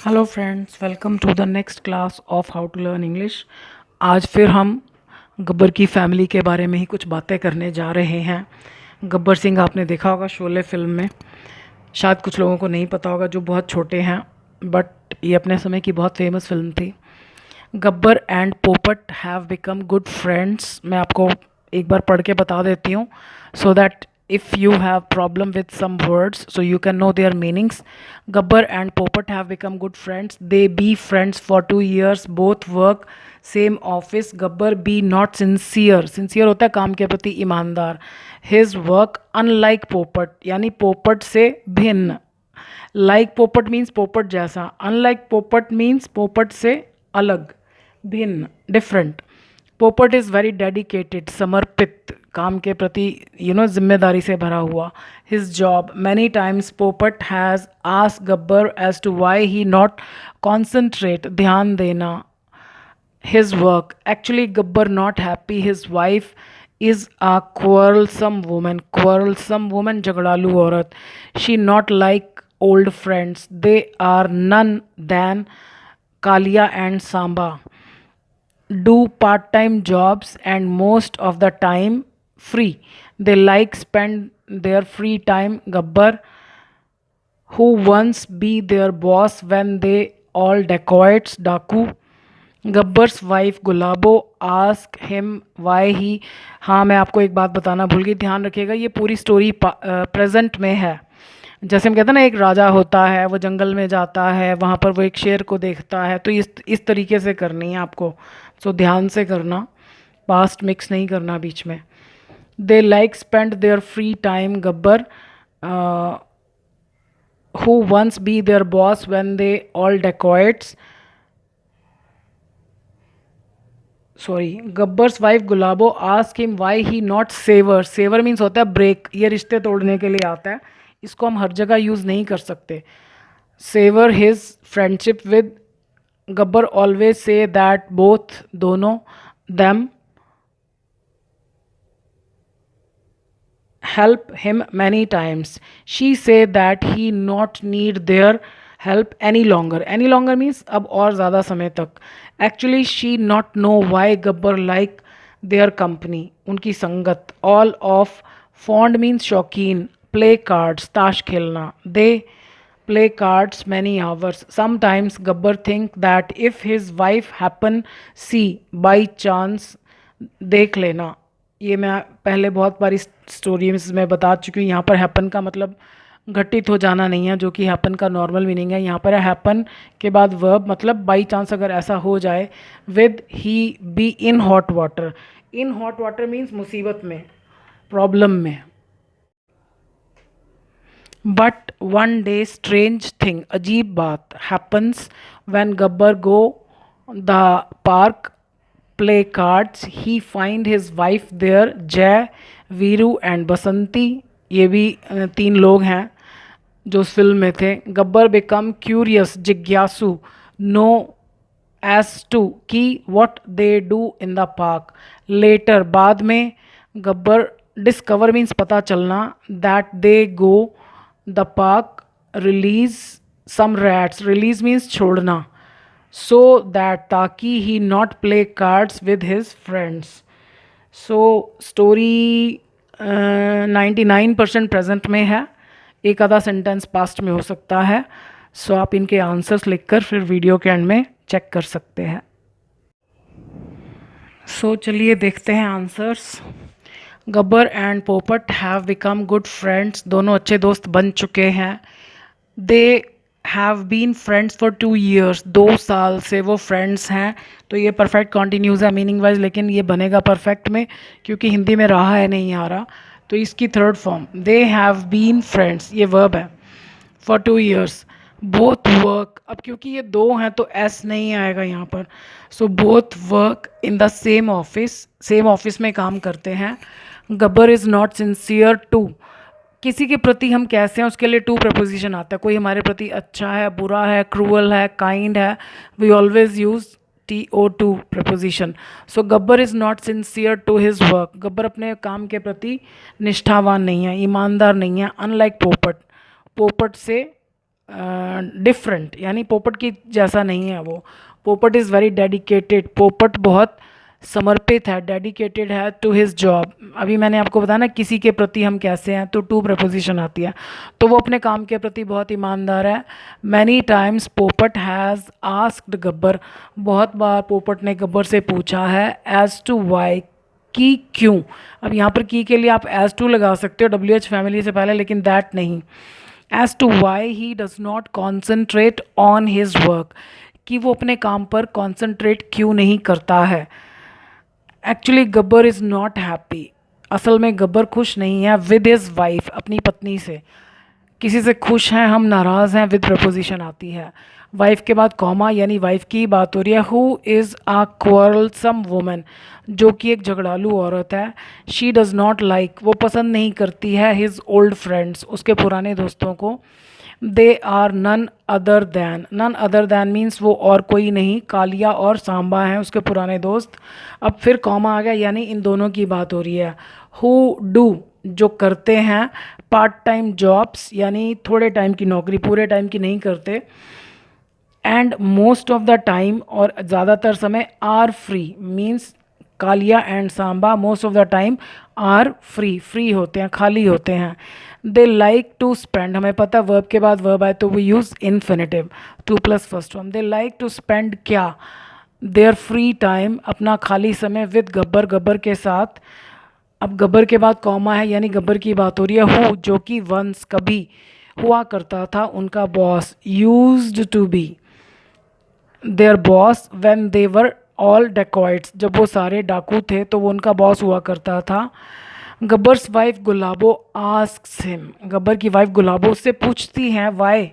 Hello friends, welcome to the next class of how to learn English. आज फिर हम गब्बर की फैमिली के बारे में ही कुछ बातें करने जा रहे हैं। गब्बर सिंह आपने देखा होगा शोले फिल्म में, शायद कुछ लोगों को नहीं पता होगा जो बहुत छोटे हैं, बट ये अपने समय की बहुत फेमस फिल्म थी। Gabbar and Popat have become good friends. मैं आपको एक बार पढ़ के बता देती हूँ so that if you have problem with some words so you can know their meanings. Gabbar and Popat have become good friends. They be friends for 2 years. Both work same office. Gabbar be not sincere. Sincere होता है काम के प्रति ईमानदार. His work unlike Popat, यानी पोपट से भिन्न. Like पोपट मीन्स पोपट जैसा. Unlike पोपट मीन्स पोपट से अलग, भिन्न, डिफरेंट. पोपट इज़ वेरी डेडिकेटेड, समर्पित, काम के प्रति जिम्मेदारी से भरा हुआ. His job many times Popat has asked Gabbar as to why he not concentrate, ध्यान देना. His work actually Gabbar not happy. His wife is a quarrelsome woman, झगड़ालू औरत. She not like old friends. They are none than Kalia and Samba. Do part-time jobs and most of the time free. They like spend their free time. Gabbar, who once be their boss when they all dacoits, Daku. Gabbar's wife Gulabo ask him why he. हाँ, मैं आपको एक बात बताना भूल गई, ध्यान रखिएगा. ये पूरी स्टोरी प्रेजेंट में है. जैसे हम कहते हैं ना, एक राजा होता है, वो जंगल में जाता है, वहाँ पर वो एक शेर को देखता है, तो इस तरीके से करनी है आपको. सो ध्यान से करना, पास्ट मिक्स नहीं करना बीच में. They like spend their free time. Gabbar who once be their boss when they all dacoits. Sorry, Gabbar's wife Gulabo ask him why he not sever. Sever means होता है ब्रेक, ये रिश्ते तोड़ने के लिए आता है, इसको हम हर जगह यूज़ नहीं कर सकते. Sever his friendship with. Gabbar always says that both, दोनों, them, help him many times. She say that he not need their help any longer. Any longer means अब और ज़्यादा समय तक. Actually she not know why Gabbar like their company, उनकी संगत. All of fond means शौकीन. Play cards, ताश खेलना. They play cards many hours. Sometimes Gabbar think that if his wife happen see by chance, देख लेना. ये मैं पहले बहुत बारी स्टोरी में बता चुकी हूँ. यहाँ पर हैपन का मतलब घटित हो जाना नहीं है, जो कि हैपन का नॉर्मल मीनिंग है. यहाँ पर हैपन के बाद वर्ब, मतलब बाई चांस अगर ऐसा हो जाए. With he be in hot water. In hot water means मुसीबत में, प्रॉब्लम में. But one day strange thing, अजीब बात, happens when Gabbar go the park play cards. He find his wife there. जय, वीरू एंड बसंती, ये भी 3 लोग हैं जो उस फिल्म में थे. गब्बर बिकम क्यूरियस, जिज्ञासु. नो एज टू कि what they do in the park. Later, बाद में. गब्बर डिस्कवर मीन्स पता चलना. That they go the park release some rats. Release means छोड़ना. So that ताकि he not play cards with his friends. So story 99% present में है, एक आधा सेंटेंस पास्ट में हो सकता है. सो आप इनके आंसर्स लिखकर फिर वीडियो के एंड में चेक कर सकते हैं. सो चलिए देखते हैं answers. Gabbar and Popat have become good friends. दोनों अच्छे दोस्त बन चुके हैं. They have been friends for 2 years. 2 साल से वो फ्रेंड्स हैं. तो ये परफेक्ट कॉन्टीन्यूज़ है मीनिंग वाइज, लेकिन ये बनेगा परफेक्ट में क्योंकि हिंदी में रहा है, नहीं आ रहा. तो इसकी third form, they have been friends, ये वर्ब है, फॉर 2 years. बोथ वर्क, अब क्योंकि ये 2 हैं तो एस नहीं आएगा यहाँ पर. So both work in the same office, same office में काम करते हैं. Gabbar is not sincere to. किसी के प्रति हम कैसे हैं उसके लिए टू प्रपोजिशन आता है. कोई हमारे प्रति अच्छा है, बुरा है, क्रूअल है, काइंड है, we always use TO2 preposition. So Gabbar is not sincere to his work. Gabbar अपने काम के प्रति निष्ठावान नहीं है, ईमानदार नहीं है. अनलाइक पोपट, पोपट से डिफरेंट, यानी पोपट की जैसा नहीं है वो। पोपट इज़ वेरी डेडिकेटेड, पोपट बहुत समर्पित है, डेडिकेटेड है टू हिज जॉब। अभी मैंने आपको बताया ना किसी के प्रति हम कैसे हैं, तो टू प्रपोजिशन आती है, तो वो अपने काम के प्रति बहुत ईमानदार है। Many times Popat has asked Gabbar, बहुत बार पोपट ने गब्बर से पूछा है, एज टू वाई, कि क्यों। अब यहाँ पर की के लिए आप एज टू लगा सकते हो डब्ल्यू एच फैमिली से पहले, लेकिन दैट नहीं। As to why he does not concentrate on his work, कि वो अपने काम पर कॉन्सेंट्रेट क्यों नहीं करता है। Actually Gabbar is not happy, असल में गब्बर खुश नहीं है विद हिज वाइफ, अपनी पत्नी से। किसी से खुश हैं हम, नाराज़ हैं, विद प्रपोजिशन आती है। वाइफ के बाद कॉमा, यानी वाइफ की बात हो रही है। Who is a quarrelsome woman, जो कि एक झगड़ालू औरत है। शी डज़ नॉट लाइक, वो पसंद नहीं करती है। हिज ओल्ड फ्रेंड्स, उसके पुराने दोस्तों को। They are none other than, none other than means वो और कोई नहीं, कालिया और सांबा हैं उसके पुराने दोस्त। अब फिर कॉमा आ गया, यानी इन दोनों की बात हो रही है। हु डू, जो करते हैं पार्ट टाइम जॉब्स, यानी थोड़े टाइम की नौकरी, पूरे टाइम की नहीं करते। And most of the time, और ज़्यादातर समय। Are free means Kalia and Samba most of the time are free, free होते हैं, खाली होते हैं। दे लाइक टू स्पेंड, हमें पता है वर्ब के बाद वर्ब आए तो we use infinitive, to plus first form. They like to spend क्या, देयर फ्री टाइम, अपना खाली समय, विद गब्बर, गब्बर के साथ। अब गब्बर के बाद कॉमा है, यानी गब्बर की बात हो रही है। हु, जो कि वंस, कभी हुआ करता था, उनका boss. Used to be their boss when they were all dacoits, जब वो सारे डाकू थे तो वो उनका बॉस हुआ करता था। Gabbar's wife Gulabo asks him, Gabbar की वाइफ गुलाबो उससे पूछती हैं वाई,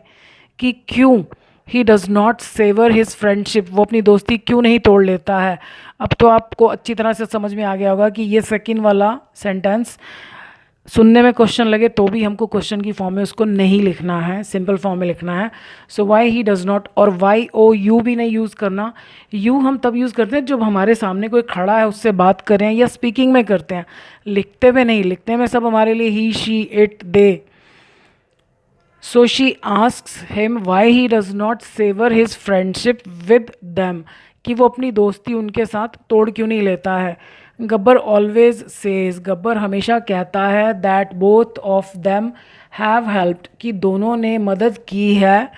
कि क्यों। He does not sever his friendship, वो अपनी दोस्ती क्यों नहीं तोड़ लेता है। अब तो आपको अच्छी तरह से समझ में आ गया होगा कि ये सेकंड वाला सेंटेंस सुनने में क्वेश्चन लगे तो भी हमको क्वेश्चन की फॉर्म में उसको नहीं लिखना है, सिंपल फॉर्म में लिखना है। सो वाई ही डज़ नॉट, और वाई ओ यू भी नहीं यूज़ करना। यू हम तब यूज़ करते हैं जब हमारे सामने कोई खड़ा है उससे बात करें या स्पीकिंग में करते हैं, लिखते हुए नहीं, लिखते में सब हमारे लिए ही, she, it, they. So she asks him why he does not sever his friendship with them, कि वो अपनी दोस्ती उनके साथ तोड़ क्यों नहीं लेता है। गब्बर ऑलवेज सेज, गब्बर हमेशा कहता है, that both of them have helped, कि दोनों ने मदद की है।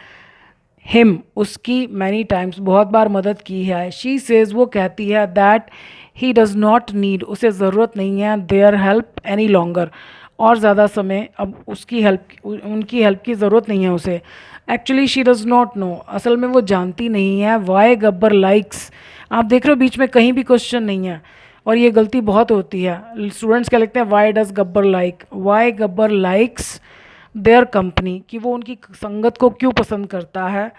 हिम, उसकी, मैनी टाइम्स, बहुत बार मदद की है। शी सेज, वो कहती है, that he does not need, उसे ज़रूरत नहीं है, देयर हेल्प एनी लॉन्गर, और ज़्यादा समय अब उसकी हेल्प, उनकी हेल्प की ज़रूरत नहीं है उसे। Actually she does not know, असल में वो जानती नहीं है। वाई गब्बर लाइक्स, आप देख रहे हो बीच में कहीं भी क्वेश्चन नहीं है, और ये गलती बहुत होती है। स्टूडेंट्स क्या लिखते हैं, why does Gabbar like, why Gabbar likes their company, कि वो उनकी संगत को क्यों पसंद करता है।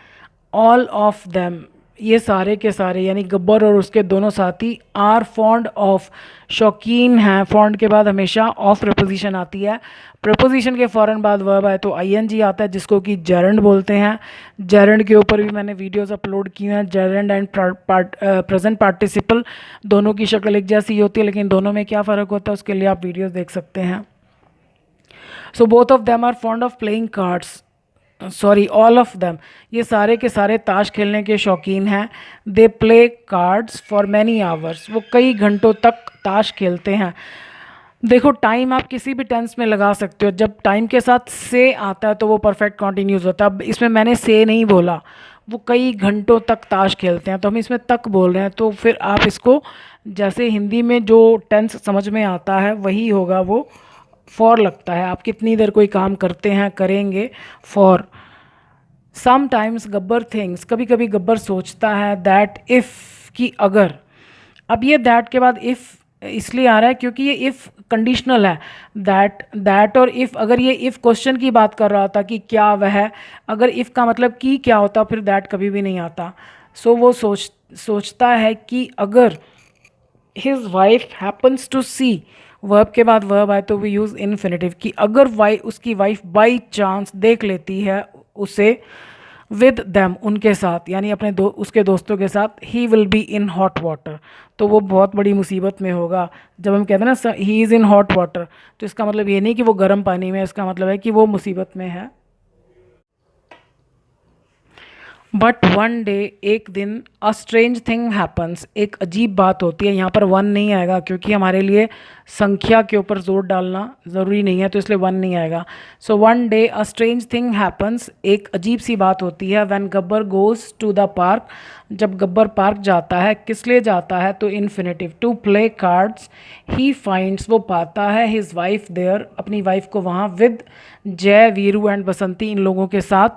ऑल ऑफ देम, ये सारे के सारे, यानी गब्बर और उसके दोनों साथी। आर फॉन्ड ऑफ, शौकीन हैं, फॉन्ड के बाद हमेशा ऑफ प्रपोजिशन आती है। प्रपोजिशन के फ़ौरन बाद वर्ब आए तो आईएनजी आता है, जिसको कि जेरेंड बोलते हैं। जेरेंड के ऊपर भी मैंने वीडियोस अपलोड की हैं। जेरेंड एंड प्रेजेंट पार्टिसिपल दोनों की शक्ल एक जैसी होती है, लेकिन दोनों में क्या फ़र्क होता है उसके लिए आप वीडियोस देख सकते हैं। So both of them are fond of playing cards, sorry all of them, ये सारे के सारे ताश खेलने के शौकीन हैं। They play cards for many hours, वो कई घंटों तक ताश खेलते हैं। देखो टाइम आप किसी भी टेंस में लगा सकते हो, जब टाइम के साथ से आता है तो वो परफेक्ट कॉन्टिन्यूस होता है। अब इसमें मैंने से नहीं बोला, वो कई घंटों तक ताश खेलते हैं, तो हम इसमें तक बोल रहे हैं, तो फिर आप इसको जैसे हिंदी में जो टेंस समझ में आता है वही होगा, वो फॉर लगता है। आप कितनी देर कोई काम करते हैं, करेंगे, फॉर। समटाइम्स गब्बर थिंग्स, कभी कभी गब्बर सोचता है, दैट इफ़, कि अगर। अब ये दैट के बाद इफ़ इसलिए आ रहा है क्योंकि ये इफ़ कंडीशनल है। दैट और इफ़, अगर ये इफ़ क्वेश्चन की बात कर रहा होता कि क्या वह, अगर इफ़ का मतलब कि क्या होता, फिर दैट कभी भी नहीं आता। सो वो सोचता है कि अगर his wife happens to see, verb के बाद वर्ब आए तो वी यूज़ इन्फिनेटिव, कि अगर उसकी वाइफ बाई चांस देख लेती है उसे, विद दैम, उनके साथ, यानी अपने उसके दोस्तों के साथ। He will be in hot water, तो वो बहुत बड़ी मुसीबत में होगा। जब हम कहते हैं ना he is in hot water, तो इसका मतलब ये नहीं कि वो गर्म पानी में है, इसका मतलब है कि वो मुसीबत में है। बट वन डे, एक दिन, अ स्ट्रेंज थिंग हैपन्स, एक अजीब बात होती है। यहाँ पर वन नहीं आएगा क्योंकि हमारे लिए संख्या के ऊपर जोर डालना ज़रूरी नहीं है, तो इसलिए वन नहीं आएगा। So one day a strange thing happens, एक अजीब सी बात होती है। When Gabbar goes to the park, जब गब्बर पार्क जाता है, किस लिए जाता है? तो infinitive, to play cards. He finds, वो पाता है, हिज वाइफ देयर, अपनी वाइफ को वहाँ, विद जय, वीरू एंड बसंती, इन लोगों के साथ।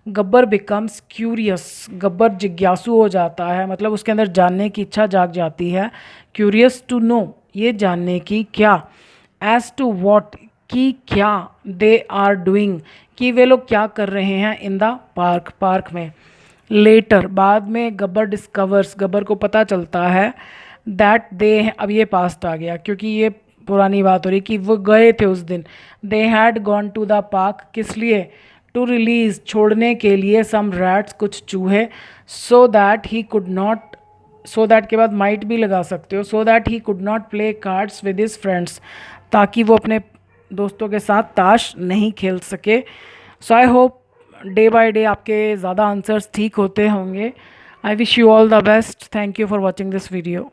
गब्बर बिकम्स क्यूरियस, गब्बर जिज्ञासु हो जाता है, मतलब उसके अंदर जानने की इच्छा जाग जाती है। क्यूरियस टू नो, ये जानने की, क्या? एज टू वॉट, कि क्या? दे आर डूइंग, कि वे लोग क्या कर रहे हैं, इन द पार्क, पार्क में। लेटर, बाद में, गब्बर डिस्कवर्स, गब्बर को पता चलता है, दैट दे, अब ये पास्ट आ गया क्योंकि ये पुरानी बात हो रही कि वो गए थे उस दिन। They had gone to the park, किस लिए? टू रिलीज, छोड़ने के लिए, सम रैट्स, कुछ चूहे, so that he could not, so that के बाद माइट भी लगा सकते हो, so that he could not play cards with his friends, ताकि वो अपने दोस्तों के साथ ताश नहीं खेल सके। So I hope day by day आपके ज़्यादा आंसर्स ठीक होते होंगे। I wish you all the best. Thank you for watching this video.